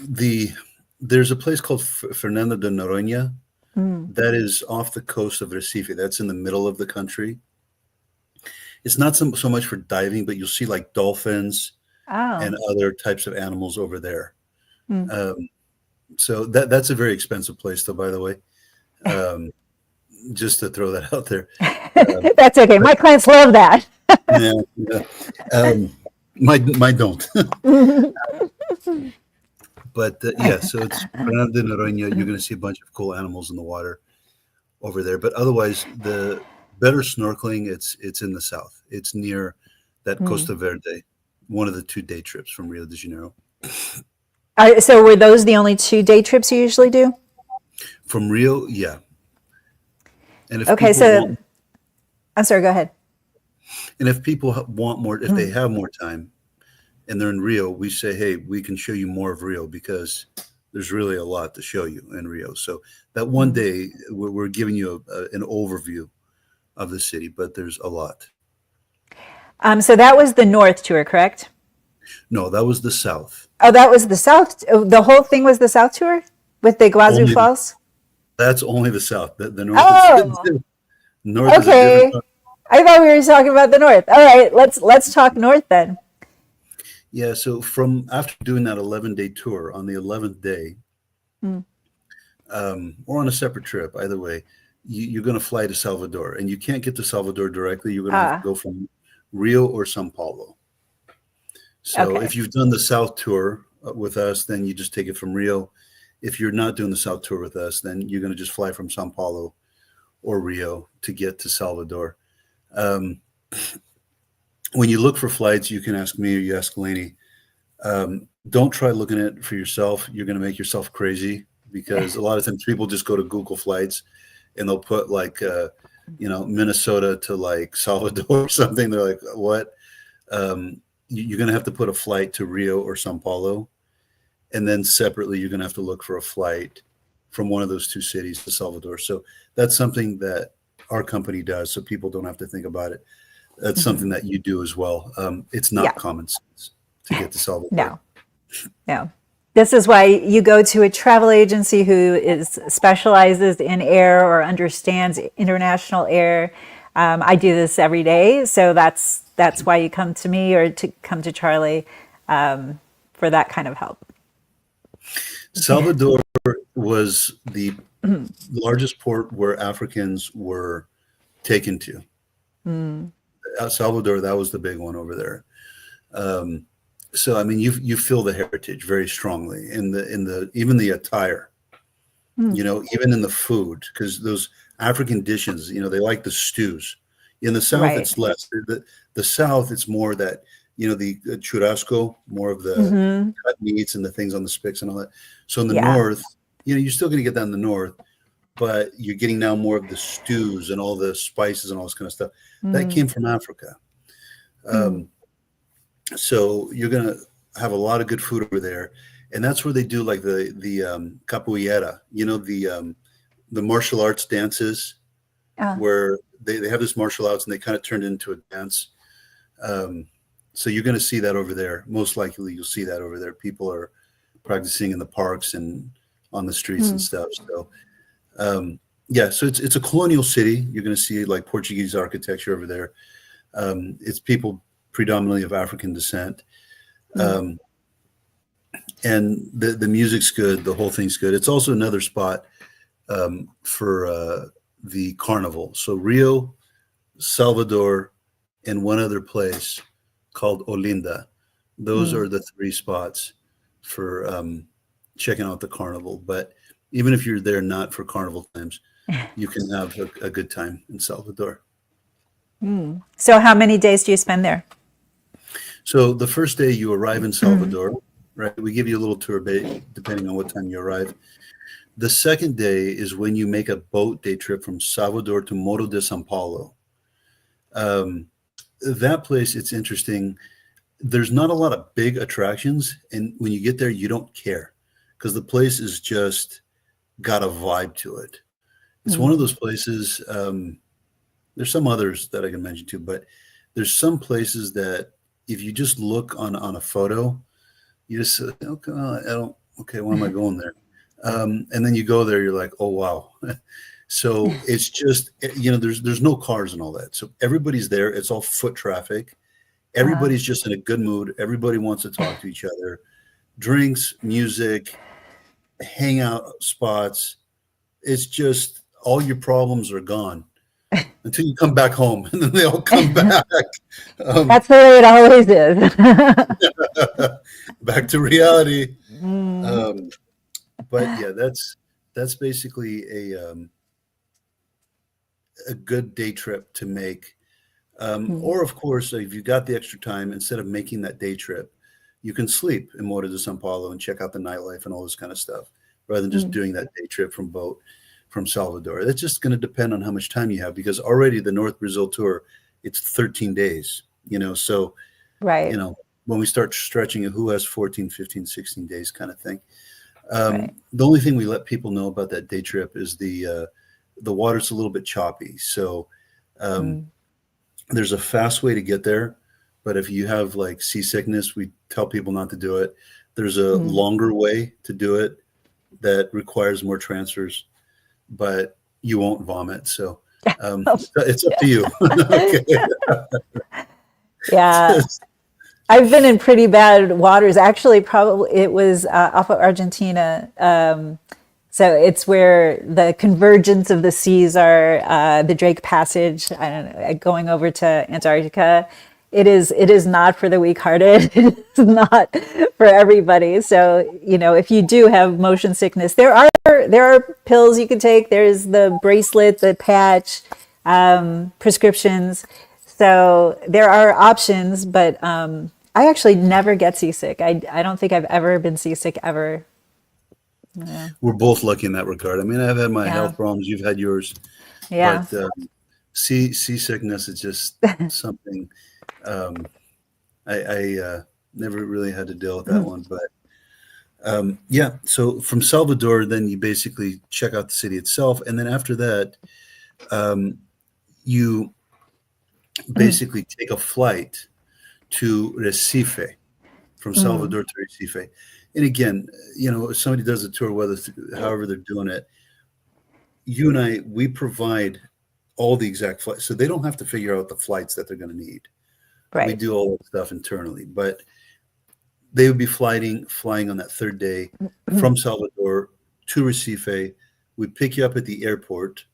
there's a place called Fernando de Noronha that is off the coast of Recife. That's in the middle of the country. It's not so much for diving, but you'll see like dolphins and other types of animals over there. So that's a very expensive place, though, by the way. Just to throw that out there. That's okay. My clients love that. Yeah. My don't. But yeah, so it's Fernando de Noronha. You're going to see a bunch of cool animals in the water over there. But otherwise, the better snorkeling, it's in the south. It's near that Costa Verde, one of the 2 day trips from Rio de Janeiro. So were those the only 2 day trips you usually do? From Rio, yeah. And if I'm sorry, go ahead. And if people want more, if they have more time and they're in Rio, we say, hey, we can show you more of Rio because there's really a lot to show you in Rio. So that one day we're giving you an overview of the city, but there's a lot. So that was the North tour, correct? No, that was the South. Oh, that was the South. The whole thing was the South tour? with the Iguazu Only the, Falls? that's only the south. The north is Oh, north is a different. okay. I thought we were talking about the north. All right, let's talk north then. Yeah. So from after doing that 11-day tour, on the 11th day, Mm. or on a separate trip, either way, you're going to fly to Salvador, and you can't get to Salvador directly. You're going to have to Ah, go from Rio or Sao Paulo. So okay. if you've done the South tour with us, then you just take it from Rio. If you're not doing the South tour with us, then you're going to just fly from Sao Paulo or Rio to get to Salvador. Um, when you look for flights, you can ask me or you ask Lainey. Don't try looking at it for yourself. You're going to make yourself crazy because a lot of times people just go to Google Flights and they'll put like, Minnesota to like Salvador or something. They're like, what? You're going to have to put a flight to Rio or Sao Paulo. And then separately, you're going to have to look for a flight from one of those two cities to Salvador. So that's something that our company does. So people don't have to think about it. That's something Mhm. that you do as well. It's not Yeah. common sense to get to Salvador. No. No. This is why you go to a travel agency who is specializes in air or understands international air. I do this every day, so that's why you come to me or to come to Charlie for that kind of help. Salvador was the largest port where Africans were taken to. Mm, Salvador, that was the big one over there. Um, so I mean, you feel the heritage very strongly in the even the attire, mm, even in the food, because those African dishes, they like the stews. In the South, right. it's less. The South, it's more that the churrasco, more of the Hmm. cut meats and the things on the spits and all that. So in the Yeah. North, you're still going to get that in the North, but you're getting now more of the stews and all the spices and all this kind of stuff that Mm, came from Africa. mm, Um, so you're going to have a lot of good food over there, and that's where they do like the capoeira, the martial arts dances uh, where they have this martial arts and they kind of turned it into a dance. Um, so you're going to see that over there. Most likely, you'll see that over there. People are practicing in the parks and on the streets and mm, stuff. So yeah, so it's a colonial city. You're going to see like Portuguese architecture over there. It's people predominantly of African descent. mm, Um, and the music's good. The whole thing's good. It's also another spot for the carnival. So Rio, Salvador, and one other place called Olinda. Those mm. are the three spots for checking out the carnival. But even if you're there not for carnival times, you can have a good time in Salvador. Mm. So how many days do you spend there? So the first day you arrive in Mm, Salvador, right? We give you a little tour depending on what time you arrive. The second day is when you make a boat day trip from Salvador to Morro de San Paulo. Um, that place, it's interesting. There's not a lot of big attractions, and when you get there, you don't care because the place is just got a vibe to it. It's one of mm. those places. There's some others that I can mention too, but there's some places that if you just look on a photo, you just say, okay, I don't. Okay, why am I going there? And then you go there, you're like, oh wow. So it's just there's no cars and all that. So everybody's there. It's all foot traffic. Uh, Everybody's just in a good mood. Everybody wants to talk to each other. Drinks, music, hangout spots. It's just all your problems are gone until you come back home, and then they all come back. Um, that's the way it always is. back to reality. Mm, Um, but yeah, that's basically a good day trip to make. mm, Or of course, if you got the extra time, instead of making that day trip, you can sleep in Morro de San Paulo and check out the nightlife and all this kind of stuff, rather than just mm. doing that day trip from boat from Salvador. That's just going to depend on how much time you have, because already the North Brazil tour, it's 13 days, so, Right, when we start stretching it, who has 14, 15, 16 days kind of thing. right. The only thing we let people know about that day trip is the water's a little bit choppy. So um, Mm, there's a fast way to get there, but if you have like seasickness, we tell people not to do it. There's a mm, longer way to do it that requires more transfers, but you won't vomit. So it's up to you. Yeah. I've been in pretty bad waters. Actually, probably it was off of Argentina. So it's where the convergence of the seas are, the Drake Passage. I don't know, going over to Antarctica. It is not for the weak-hearted. It's not for everybody. So, if you do have motion sickness, there are pills you can take. There's the bracelet, the patch, prescriptions. So there are options, but I actually never get seasick. I don't think I've ever been seasick ever. Yeah. We're both lucky in that regard. I mean, I've had my Yeah. health problems. You've had yours, Yeah. but seasickness is just something I never really had to deal with that one. But yeah, so from Salvador, then you basically check out the city itself, and then after that, you basically take a flight to Recife, from Salvador to Recife. And again, if somebody does a tour, however they're doing it, you and I, we provide all the exact flights. So they don't have to figure out the flights that they're going to need. We Right. do all that stuff internally. But they would be flying on that third day from Salvador to Recife. We pick you up at the airport,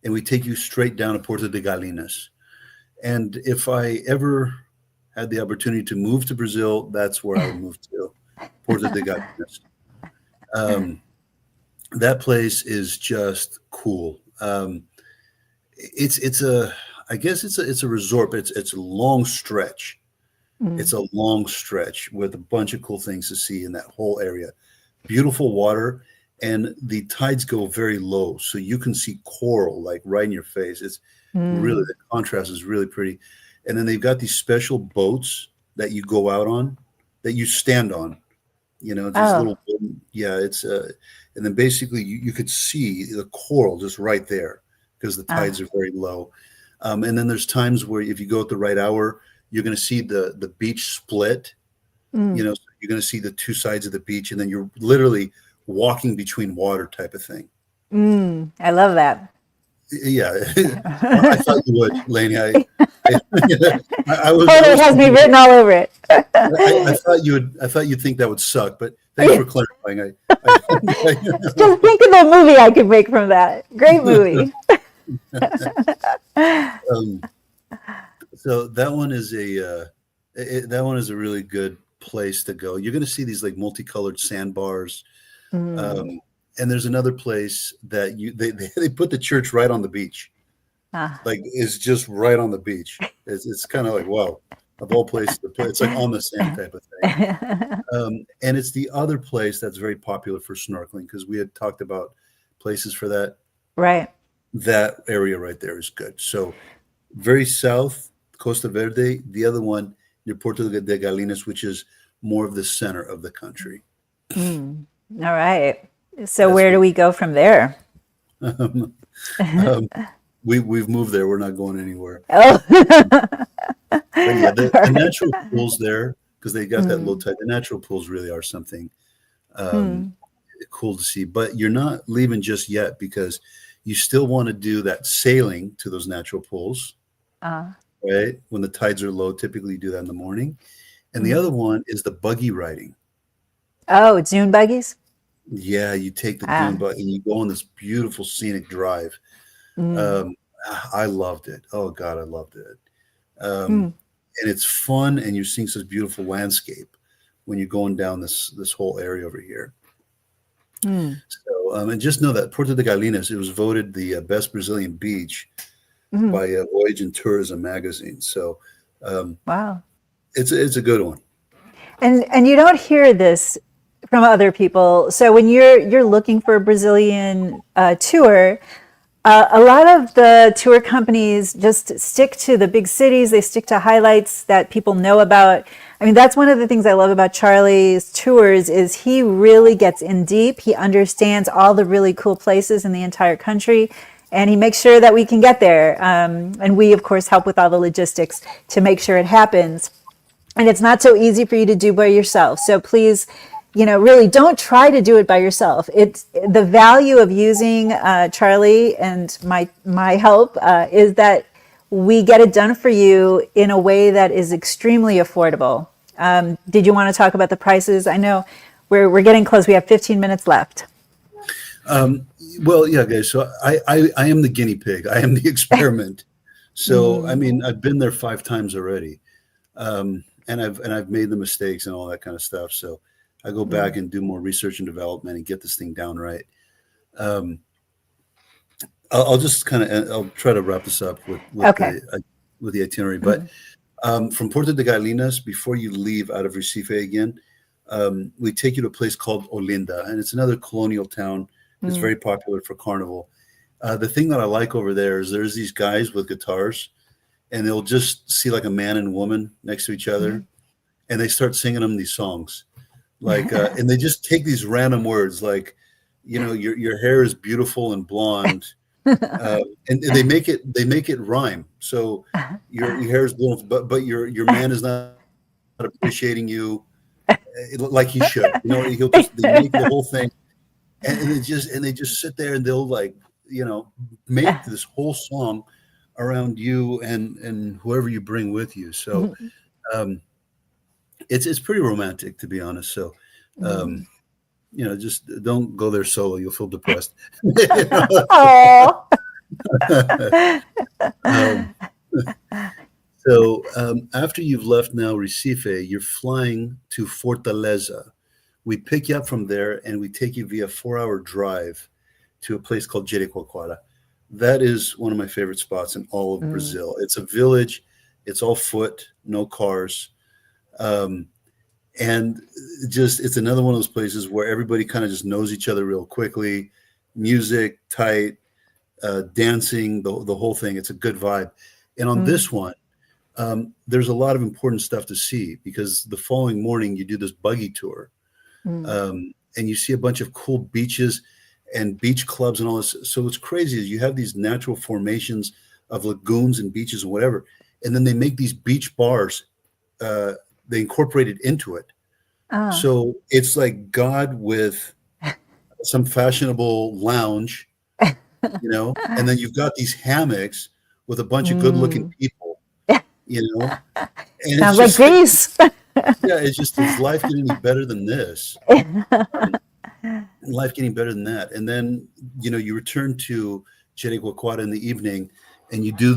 and we take you straight down to Porto de Galinhas. And if I ever had the opportunity to move to Brazil, that's where I would move to, Porto de Galinhas. That place is just cool. I guess it's a resort, but it's a long stretch. It's a long stretch with a bunch of cool things to see in that whole area. Beautiful water, and the tides go very low, so you can see coral like right in your face. It's really, the contrast is really pretty. And then they've got these special boats that you go out on, that you stand on. These little, it's and then basically you could see the coral just right there because the tides are very low. And then there's times where if you go at the right hour, you're going to see the beach split. So you're going to see the two sides of the beach, and then you're literally walking between water type of thing. I love that. Yeah, I thought you would, Lainey. I was. Totally has me written all over it. I thought you would. I thought you'd think that would suck, but thanks for clarifying. Just think of the movie I could make from that. Great movie. So that one is a really good place to go. You're going to see these like multicolored sandbars. And there's another place that they put the church right on the beach. Like it's just right on the beach. It's kind of like, wow, of all places to play. It's like on the sand type of thing. And it's the other place that's very popular for snorkeling, because we had talked about places for that. Right. That area right there is good. So very south, Costa Verde. The other one near Porto de Galinhas, which is more of the center of the country. All right. So where do we go from there? We've moved there. We're not going anywhere. Oh. But yeah, the natural pools there, because they got that low tide. The natural pools really are something cool to see. But you're not leaving just yet, because you still want to do that sailing to those natural pools, right? When the tides are low, typically you do that in the morning. And the other one is the buggy riding. Oh, dune buggies? Yeah, you take the dune buggy and you go on this beautiful scenic drive. I loved it. Oh God, I loved it. And it's fun, and you're seeing such beautiful landscape when you're going down this whole area over here. So, and just know that Porto de Galinhas, it was voted the best Brazilian beach by Voyage and Tourism magazine. So, Wow. it's a good one. And you don't hear this from other people. So when you're looking for a Brazilian tour, a lot of the tour companies just stick to the big cities. They stick to highlights that people know about. I mean, that's one of the things I love about Charlie's tours is he really gets in deep. He understands all the really cool places in the entire country, and he makes sure that we can get there. And we, of course, help with all the logistics to make sure it happens. And it's not so easy for you to do by yourself. So please really don't try to do it by yourself. It's the value of using Charlie and my help is that we get it done for you in a way that is extremely affordable. Did you want to talk about the prices? I know we're getting close. We have 15 minutes left. Well, yeah, guys. So I am the guinea pig. I am the experiment. So I mean, I've been there 5 times already, and I've made the mistakes and all that kind of stuff. So I go back and do more research and development and get this thing down right. I'll just I'll try to wrap this up with Okay. the itinerary. But from Puerto de Galinas, before you leave out of Recife again, we take you to a place called Olinda, and it's another colonial town. It's very popular for carnival. The thing that I like over there is there's these guys with guitars, and they'll just see like a man and woman next to each other, and they start singing them these songs, like, and they just take these random words like, your hair is beautiful and blonde, and they make it rhyme. So your hair is beautiful, but your man is not appreciating you like he should. They make the whole thing. And they just sit there and they'll make this whole song around you and whoever you bring with you. So it's pretty romantic, to be honest. So just don't go there solo. You'll feel depressed. Oh. So after you've left now Recife, you're flying to Fortaleza. We pick you up from there and we take you via 4-hour drive to a place called Jericoacoara. That is one of my favorite spots in all of Brazil. It's a village. It's all foot, no cars. And it's another one of those places where everybody kind of just knows each other real quickly. Music, tight, dancing, the whole thing. It's a good vibe. And on this one, there's a lot of important stuff to see because the following morning you do this buggy tour. And you see a bunch of cool beaches and beach clubs and all this. So what's crazy is you have these natural formations of lagoons and beaches and whatever, and then they make these beach bars. They incorporate it into it. So it's like God with some fashionable lounge, and then you've got these hammocks with a bunch of good-looking people, and Sounds like Greece. Yeah, is life getting any better than this? Life getting better than that. And then, you return to Jericoacoara in the evening and you do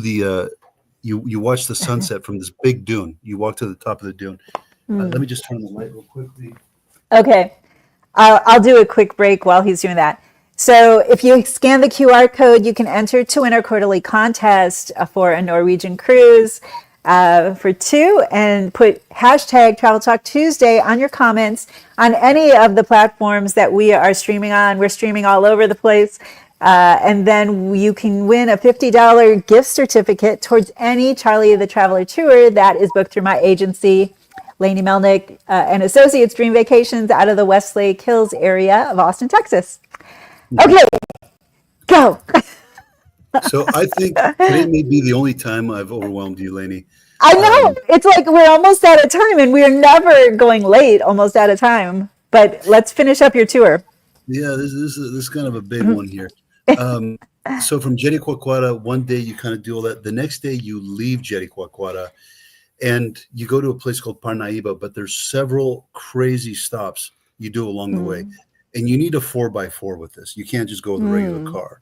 you watch the sunset from this big dune. You walk to the top of the dune. Let me just turn the light real quickly. Okay. I'll do a quick break while he's doing that. So if you scan the QR code, you can enter to win our quarterly contest for a Norwegian cruise. For 2 and put hashtag Travel Talk Tuesday on your comments on any of the platforms that we are streaming on. We're streaming all over the place. And then you can win a $50 gift certificate towards any Charlie the Traveler tour that is booked through my agency, Lainey Melnick and Associates Dream Vacations out of the Westlake Hills area of Austin, Texas. Okay, go. So I think today may be the only time I've overwhelmed you, Lainey. I know. It's like we're almost out of time and we're never going late, almost out of time. But let's finish up your tour. Yeah, this is kind of a big one here. So from Jericoacoara, one day you kind of do all that. The next day you leave Jericoacoara and you go to a place called Parnaíba, but there's several crazy stops you do along the way. And you need a 4x4 with this. You can't just go with a regular car.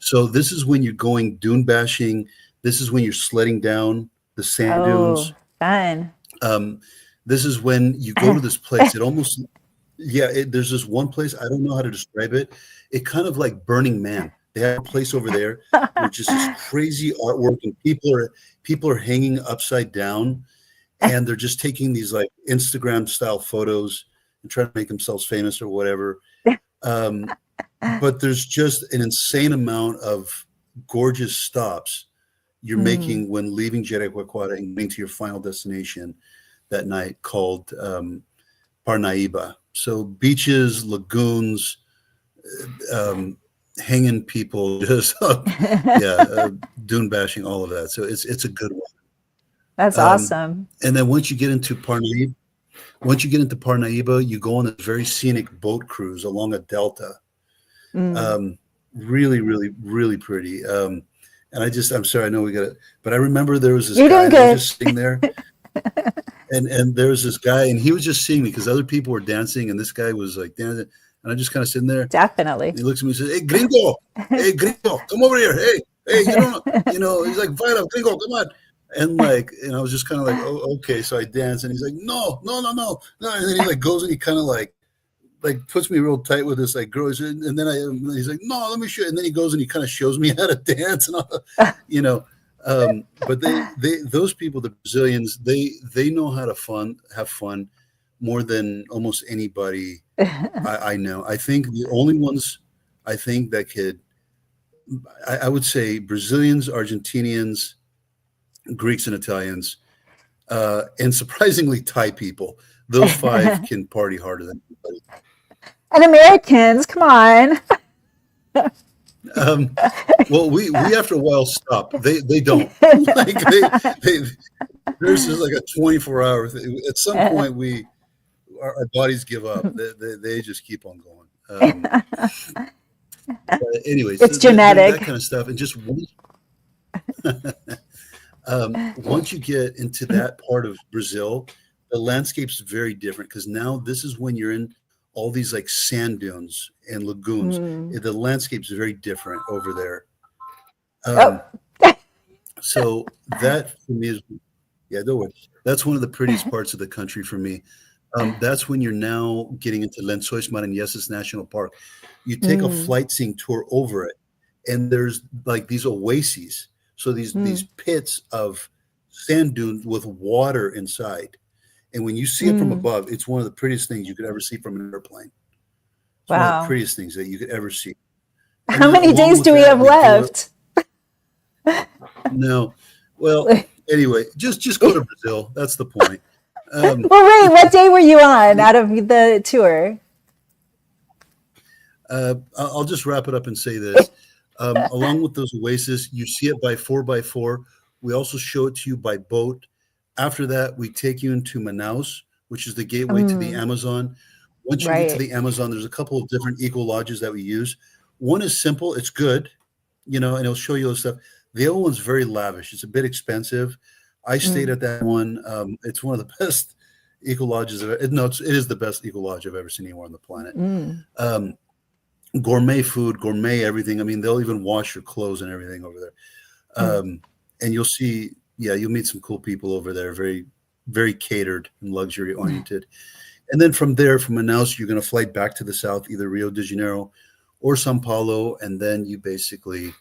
So this is when you're going dune bashing. This is when you're sledding down the sand dunes. Fun. This is when you go to this place. It almost, there's this one place, I don't know how to describe it. It kind of like Burning Man. They have a place over there, which is this crazy artwork, and people are hanging upside down, and they're just taking these like Instagram style photos and trying to make themselves famous or whatever. But there's just an insane amount of gorgeous stops you're making when leaving Jericoacoara and getting to your final destination that night called Parnaíba. So beaches, lagoons, hanging people, just dune bashing, all of that. So it's a good one. That's awesome. And then once you get into Parnaíba, Once you get into Parnaíba, you go on a very scenic boat cruise along a delta. Mm. Really, really, really pretty. And I'm sorry, I know we got it, but I remember there was this You're guy, doing and I was good. just sitting there, and there was this guy, and he was just seeing me because other people were dancing, and this guy was like dancing, and I'm just kind of sitting there. Definitely. He looks at me and says, hey, gringo, come over here. Hey, he's like, Vaya, gringo, come on. And like, and I was just kind of like, oh, okay. So I dance, and he's like, no. And then he like goes and he kind of like puts me real tight with this like girl. And then he's like, no, let me show you. And then he goes and he kind of shows me how to dance and all, you know. But those people, the Brazilians, they know how to have fun more than almost anybody I know. I think the only ones I think that I would say Brazilians, Argentinians, Greeks, and Italians, and surprisingly Thai people. Those five can party harder than anybody. And Americans, come on. Well, we after a while stop. They don't. Like there's just like a 24-hour thing. At some point, our bodies give up. They just keep on going. Anyways, It's that genetic. kind of stuff, and just once you get into that part of Brazil, the landscape's very different because now this is when you're in all these like sand dunes and lagoons. Mm. The landscape's very different over there. Oh. So that for me is, don't worry. That's one of the prettiest parts of the country for me. That's when you're now getting into Lençóis Maranhenses National Park. You take a flight seeing tour over it, and there's like these oases. So these pits of sand dunes with water inside. And when you see it from above, it's one of the prettiest things you could ever see from an airplane. It's one of the Wow. prettiest things that you could ever see. And How many days do we have left? No. Well, anyway, just go to Brazil. That's the point. Well, wait, what day were you on out of the tour? I'll just wrap it up and say this. Along with those oases, you see it by 4x4. We also show it to you by boat. After that, we take you into Manaus, which is the gateway to the Amazon. Once you get to the Amazon, there's a couple of different eco lodges that we use. One is simple. It's good, and it'll show you all the stuff. The other one's very lavish. It's a bit expensive. I stayed at that one. It's one of the best eco lodges. It is the best eco lodge I've ever seen anywhere on the planet. Gourmet food, gourmet everything. I mean, they'll even wash your clothes and everything over there. And you'll see, you'll meet some cool people over there, very, very catered and luxury oriented. And then from there, from Manaus, you're going to fly back to the south, either Rio de Janeiro or São Paulo. And then you basically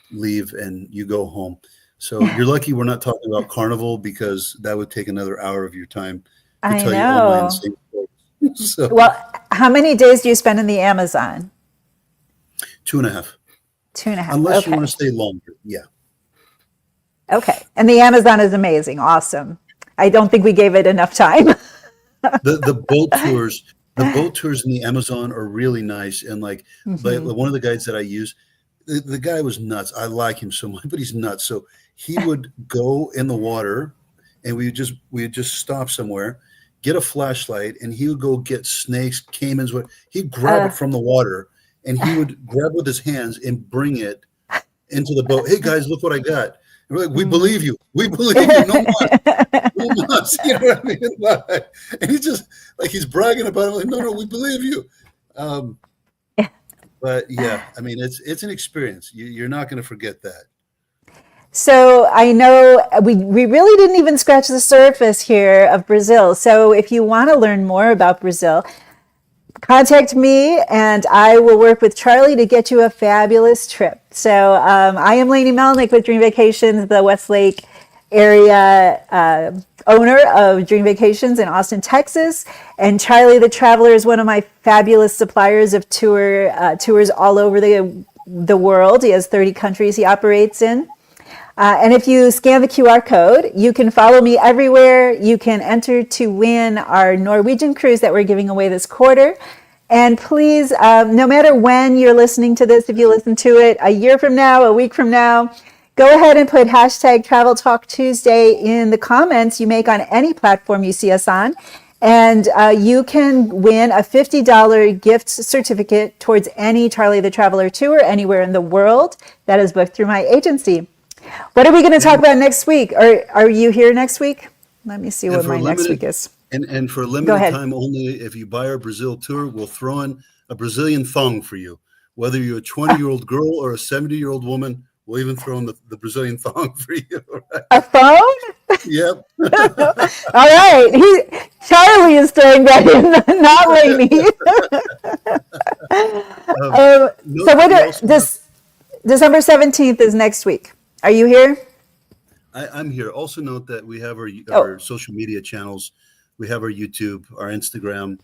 leave and you go home. So you're lucky we're not talking about Carnival because that would take another hour of your time to I tell you all my know. insane stories. So, Well, how many days do you spend in the Amazon? 2.5. 2.5. Unless you Okay. want to stay longer. Yeah. Okay. And the Amazon is amazing. Awesome. I don't think we gave it enough time. The boat tours in the Amazon are really nice. And like one of the guides that I use, the guy was nuts. I like him so much, but he's nuts. So he would go in the water and we would just stop somewhere, get a flashlight, and he would go get snakes, caimans, he'd grab it from the water and he would grab with his hands and bring it into the boat. Hey guys, look what I got. And we're like, we believe you. We believe you. No more. No more. You know what I mean? And he's just like, he's bragging about it. Like, no, we believe you. But yeah, I mean, it's an experience. You're not going to forget that. So I know we really didn't even scratch the surface here of Brazil. So if you want to learn more about Brazil, contact me and I will work with Charlie to get you a fabulous trip. So I am Lainey Melnick with Dream Vacations, the Westlake area owner of Dream Vacations in Austin, Texas. And Charlie the Traveler is one of my fabulous suppliers of tours all over the world. He has 30 countries he operates in. And if you scan the QR code, you can follow me everywhere. You can enter to win our Norwegian cruise that we're giving away this quarter. And please, no matter when you're listening to this, if you listen to it a year from now, a week from now, go ahead and put hashtag Travel Talk Tuesday in the comments you make on any platform you see us on. And you can win a $50 gift certificate towards any Charlie the Traveler tour anywhere in the world that is booked through my agency. What are we going to talk about next week? Are you here next week? Let me see what my next week is. And for a Go limited ahead. time only, if you buy our Brazil tour, we'll throw in a Brazilian thong for you. Whether you're a 20-year-old girl or a 70-year-old woman, we'll even throw in the Brazilian thong for you. A phone? Yep. All right. Charlie is throwing that in, not Lainey. So December 17th is next week. Are you here? I'm here. Also note that we have our social media channels. We have our YouTube, our Instagram.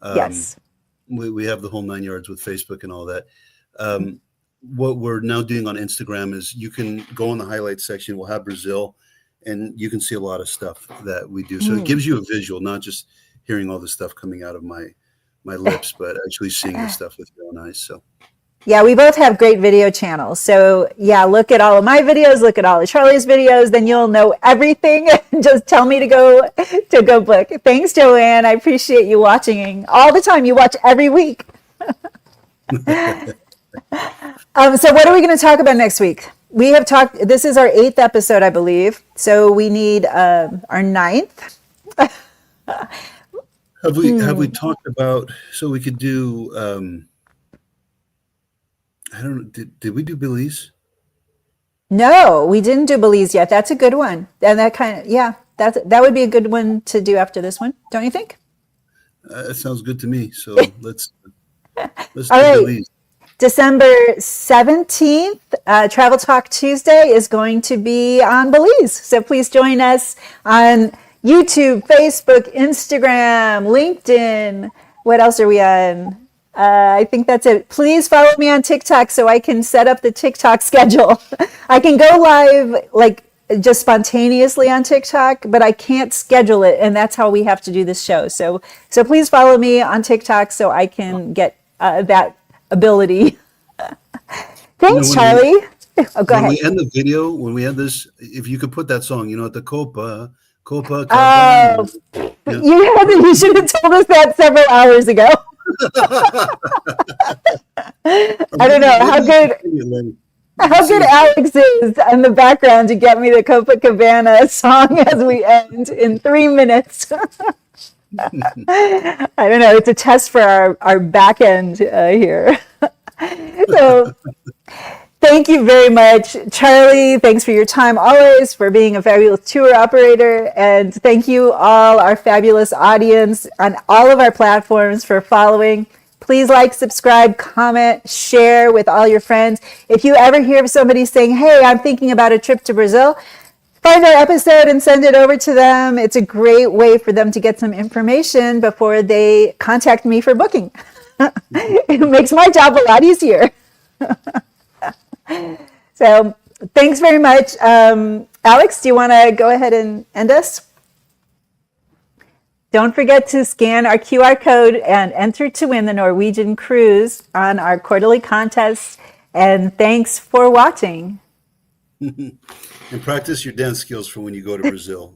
Yes. We have the whole 9 yards with Facebook and all that. What we're now doing on Instagram is you can go in the highlights section. We'll have Brazil, and you can see a lot of stuff that we do. So it gives you a visual, not just hearing all the stuff coming out of my lips, but actually seeing the stuff with your own eyes. So. Yeah, we both have great video channels. So yeah, look at all of my videos, look at all of Charlie's videos, then you'll know everything. Just tell me to go book. Thanks, Joanne. I appreciate you watching all the time. You watch every week. So what are we going to talk about next week? We have talked, this is our 8th episode, I believe. So we need our 9th. Have we talked about, so we could do, I don't know. Did we do Belize? No, we didn't do Belize yet. That's a good one. And that would be a good one to do after this one. Don't you think? That sounds good to me. So let's do right. Belize. December 17th, Travel Talk Tuesday is going to be on Belize. So please join us on YouTube, Facebook, Instagram, LinkedIn. What else are we on? I think that's it. Please follow me on TikTok so I can set up the TikTok schedule. I can go live like just spontaneously on TikTok, but I can't schedule it. And that's how we have to do this show. So please follow me on TikTok so I can get that ability. Thanks, Charlie. Go ahead. When we end the video, when we end this, if you could put that song, at the Copa. You should have told us that several hours ago. I don't know how good Alex is in the background to get me the Copacabana song as we end in 3 minutes. I don't know. It's a test for our back end here. So thank you very much, Charlie. Thanks for your time always, for being a fabulous tour operator. And thank you all, our fabulous audience on all of our platforms for following. Please like, subscribe, comment, share with all your friends. If you ever hear of somebody saying, hey, I'm thinking about a trip to Brazil, find our episode and send it over to them. It's a great way for them to get some information before they contact me for booking. It makes my job a lot easier. So thanks very much. Alex, do you want to go ahead and end us? Don't forget to scan our QR code and enter to win the Norwegian cruise on our quarterly contest. And thanks for watching. And practice your dance skills for when you go to Brazil.